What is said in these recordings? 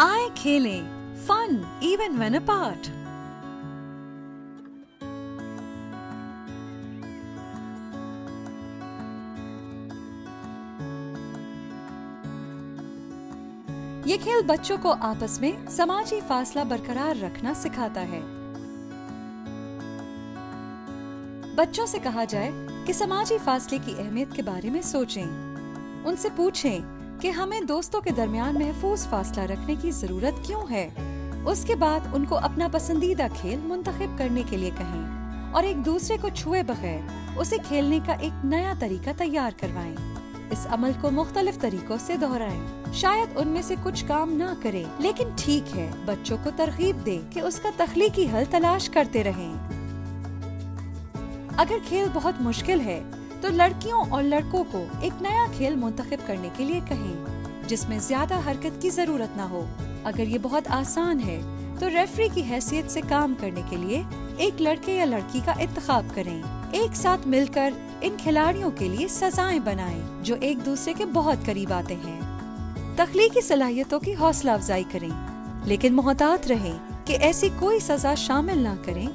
آئے کھیلیں fun even when apart. یہ کھیل بچوں کو آپس میں سماجی فاصلہ برقرار رکھنا سکھاتا ہے۔ بچوں سے کہا جائے کہ سماجی فاصلے کی اہمیت کے بارے میں سوچیں، ان سے پوچھیں کہ ہمیں دوستوں کے درمیان محفوظ فاصلہ رکھنے کی ضرورت کیوں ہے۔ اس کے بعد ان کو اپنا پسندیدہ کھیل منتخب کرنے کے لیے کہیں اور ایک دوسرے کو چھوئے بغیر اسے کھیلنے کا ایک نیا طریقہ تیار کروائیں۔ اس عمل کو مختلف طریقوں سے دہرائیں۔ شاید ان میں سے کچھ کام نہ کرے، لیکن ٹھیک ہے، بچوں کو ترغیب دے کہ اس کا تخلیقی حل تلاش کرتے رہیں۔ اگر کھیل بہت مشکل ہے تو لڑکیوں اور لڑکوں کو ایک نیا کھیل منتخب کرنے کے لیے کہیں جس میں زیادہ حرکت کی ضرورت نہ ہو۔ اگر یہ بہت آسان ہے تو ریفری کی حیثیت سے کام کرنے کے لیے ایک لڑکے یا لڑکی کا انتخاب کریں۔ ایک ساتھ مل کر ان کھلاڑیوں کے لیے سزائیں بنائیں جو ایک دوسرے کے بہت قریب آتے ہیں۔ تخلیقی صلاحیتوں کی حوصلہ افزائی کریں، لیکن محتاط رہیں کہ ایسی کوئی سزا شامل نہ کریں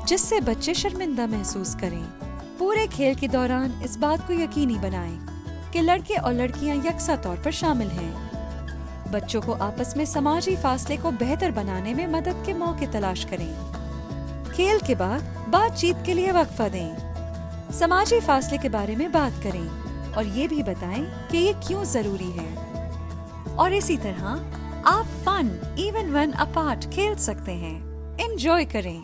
جس سے بچے شرمندہ محسوس کریں۔ پورے کھیل کے دوران اس بات کو یقینی بنائیں کہ لڑکے اور لڑکیاں یکساں طور پر شامل ہیں۔ بچوں کو آپس میں سماجی فاصلے کو بہتر بنانے میں مدد کے موقع تلاش کریں۔ کھیل کے بعد بات چیت کے لیے وقفہ دیں۔ سماجی فاصلے کے بارے میں بات کریں اور یہ بھی بتائیں کہ یہ کیوں ضروری ہے۔ اور اسی طرح آپ فن ایون ون اپارٹ کھیل سکتے ہیں۔ انجوائے کریں۔